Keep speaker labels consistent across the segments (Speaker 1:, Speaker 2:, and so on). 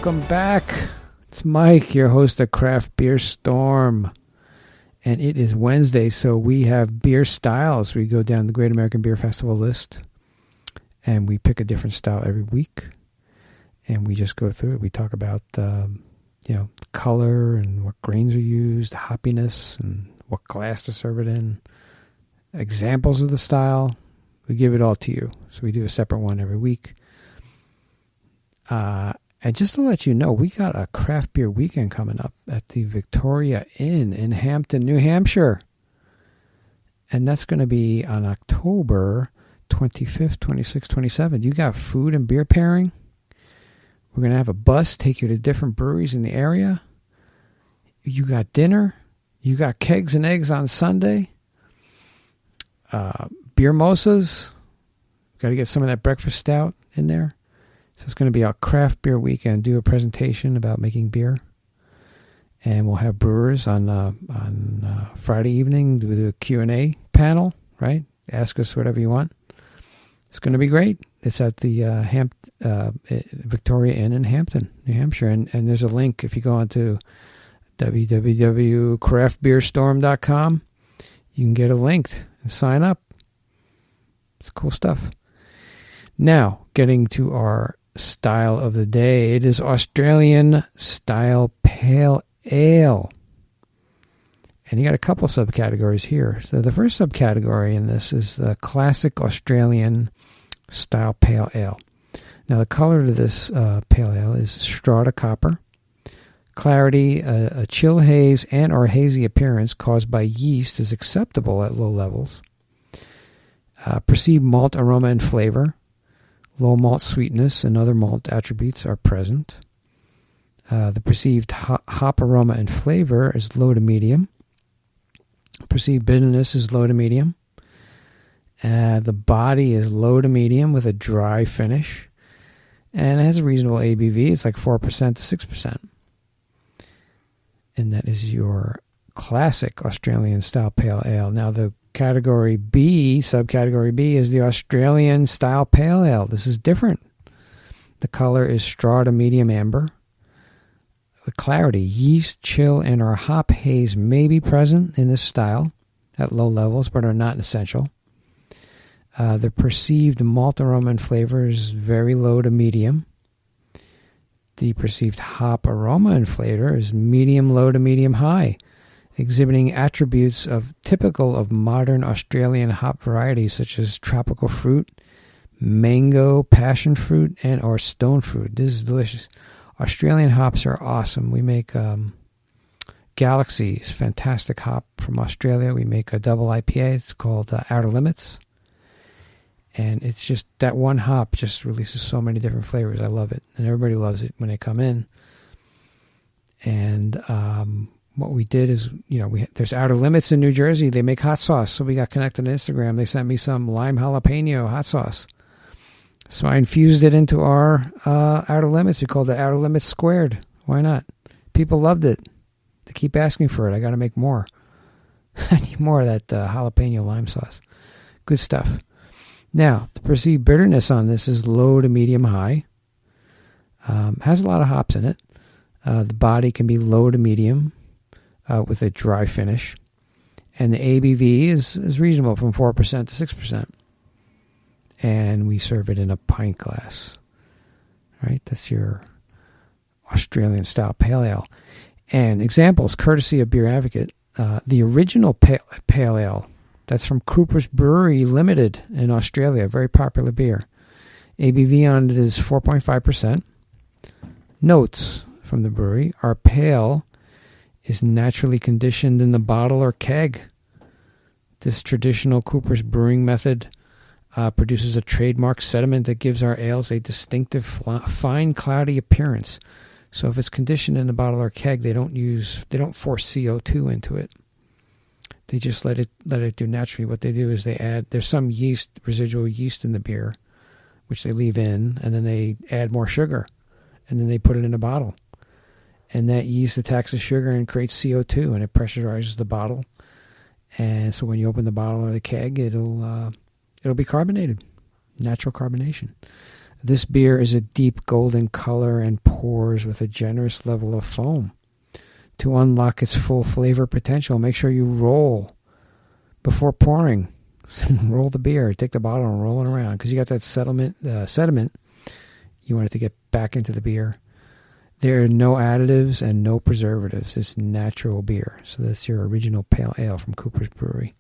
Speaker 1: welcome back. It's Mike, your host of Craft Beer Storm. And it is Wednesday, so we have beer styles. We go down the Great American Beer Festival list, and we pick a different style every week. And we just go through it. We talk about, color and what grains are used, hoppiness, and what glass to serve it in, examples of the style. We give it all to you. So we do a separate one every week. And just to let you know, we got a craft beer weekend coming up at the Victoria Inn in Hampton, New Hampshire. And that's going to be on October 25th, 26th, 27th. You got food and beer pairing. We're going to have a bus take you to different breweries in the area. You got dinner. You got kegs and eggs on Sunday. Beer mosas. Got to get some of that breakfast stout in there. So it's going to be a craft beer weekend. Do a presentation about making beer. And we'll have brewers on Friday evening. Do the Q&A panel, right? Ask us whatever you want. It's going to be great. It's at the Victoria Inn in Hampton, New Hampshire. And there's a link if you go on to www.craftbeerstorm.com. You can get a link and sign up. It's cool stuff. Now, getting to our style of the day. It is Australian style pale ale. And you got a couple subcategories here. So the first subcategory in this is the classic Australian style pale ale. Now the color to this pale ale is strata copper. Clarity, a chill haze and or hazy appearance caused by yeast is acceptable at low levels. Perceived malt aroma and flavor. Low malt sweetness and other malt attributes are present. The perceived hop aroma and flavor is low to medium. Perceived bitterness is low to medium. The body is low to medium with a dry finish. And it has a reasonable ABV. It's like 4% to 6%. And that is your classic Australian style pale ale. Now the category B, subcategory B, is the Australian style pale ale. This is different. The color is straw to medium amber. The clarity, yeast, chill, and or hop haze may be present in this style at low levels, but are not essential. The perceived malt aroma and flavor is very low to medium. The perceived hop aroma and flavor is medium low to medium high, exhibiting attributes typical of modern Australian hop varieties such as tropical fruit, mango, passion fruit, and or stone fruit. This is delicious. Australian hops are awesome. We make Galaxy's fantastic hop from Australia. We make a double IPA. It's called Outer Limits. And it's just that one hop just releases so many different flavors. I love it. And everybody loves it when they come in. And what we did is, there's Outer Limits in New Jersey. They make hot sauce. So we got connected on Instagram. They sent me some lime jalapeno hot sauce. So I infused it into our Outer Limits. We called it Outer Limits Squared. Why not? People loved it. They keep asking for it. I got to make more. I need more of that jalapeno lime sauce. Good stuff. Now, the perceived bitterness on this is low to medium high. Has a lot of hops in it. The body can be low to medium with a dry finish. And the ABV is reasonable from 4% to 6%. And we serve it in a pint glass. All right, that's your Australian style pale ale. And examples, courtesy of Beer Advocate, the original pale ale, that's from Cooper's Brewery Limited in Australia, very popular beer. ABV on it is 4.5%. Notes from the brewery are pale is naturally conditioned in the bottle or keg. This traditional Cooper's brewing method produces a trademark sediment that gives our ales a distinctive fine cloudy appearance. So if it's conditioned in a bottle or keg, they don't force CO2 into it. They just let it do naturally. What they do is there's some residual yeast in the beer, which they leave in, and then they add more sugar, and then they put it in a bottle. And that yeast attacks the sugar and creates CO2, and it pressurizes the bottle. And so when you open the bottle or the keg, it'll be carbonated, natural carbonation. This beer is a deep golden color and pours with a generous level of foam. To unlock its full flavor potential, make sure you roll before pouring. Roll the beer, take the bottle and roll it around, because you got that sediment. You want it to get back into the beer. There are no additives and no preservatives. It's natural beer. So that's your original pale ale from Cooper's Brewery.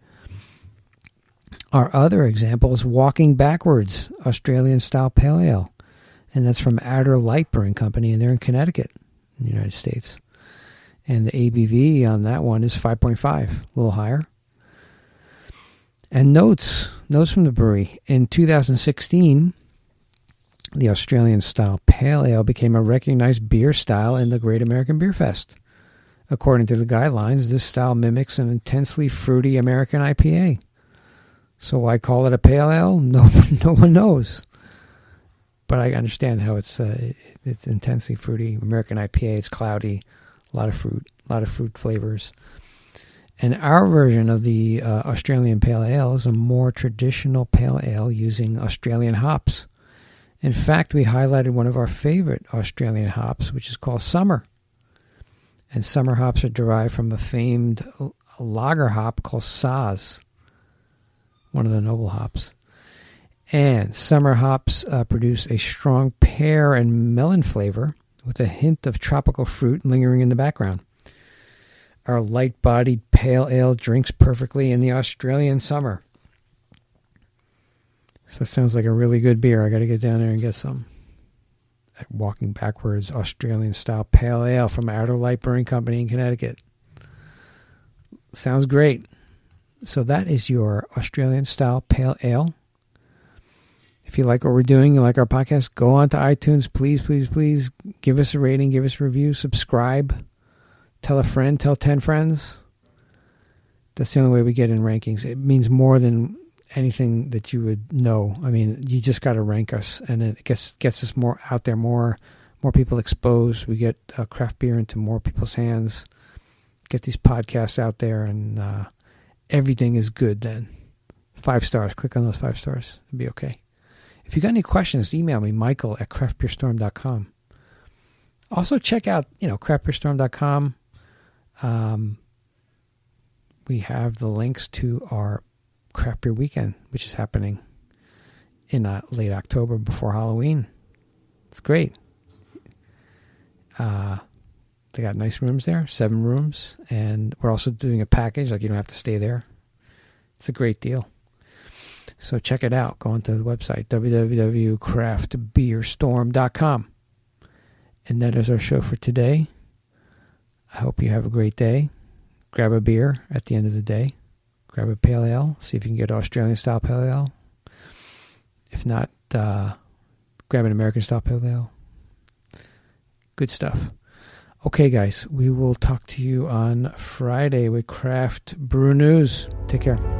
Speaker 1: Our other example is Walking Backwards, Australian style pale ale. And that's from Adder Light Brewing Company, and they're in Connecticut, in the United States. And the ABV on that one is 5.5, a little higher. And notes from the brewery. In 2016, the Australian style pale ale became a recognized beer style in the Great American Beer Fest. According to the guidelines, this style mimics an intensely fruity American IPA. So why call it a pale ale? No one knows. But I understand how it's intensely fruity. American IPA, it's cloudy, a lot of fruit flavors. And our version of the Australian pale ale is a more traditional pale ale using Australian hops. In fact, we highlighted one of our favorite Australian hops, which is called Summer. And summer hops are derived from a famed lager hop called Saaz, one of the noble hops. And summer hops produce a strong pear and melon flavor with a hint of tropical fruit lingering in the background. Our light-bodied pale ale drinks perfectly in the Australian summer. So it sounds like a really good beer. I got to get down there and get some. Walking Backwards, Australian-style pale ale from Adder Light Brewing Company in Connecticut. Sounds great. So that is your Australian-style pale ale. If you like what we're doing, you like our podcast, go on to iTunes. Please, please, please give us a rating, give us a review, subscribe. Tell a friend, tell 10 friends. That's the only way we get in rankings. It means more than anything that you would know. I mean, you just got to rank us, and it gets us more out there, more people exposed. We get craft beer into more people's hands, get these podcasts out there, and everything is good then. 5 stars. Click on those 5 stars. It'll be okay. If you got any questions, email me, michael@craftbeerstorm.com. Also, check out, craftbeerstorm.com. We have the links to our craft beer weekend, which is happening in late October before Halloween. It's great. They got nice rooms there, 7 rooms, and we're also doing a package, like you don't have to stay there. It's a great deal. So check it out. Go onto the website, www.craftbeerstorm.com. And that is our show for today. I hope you have a great day. Grab a beer at the end of the day. Grab a pale ale. See if you can get Australian-style pale ale. If not, grab an American-style pale ale. Good stuff. Okay, guys. We will talk to you on Friday with Craft Brew News. Take care.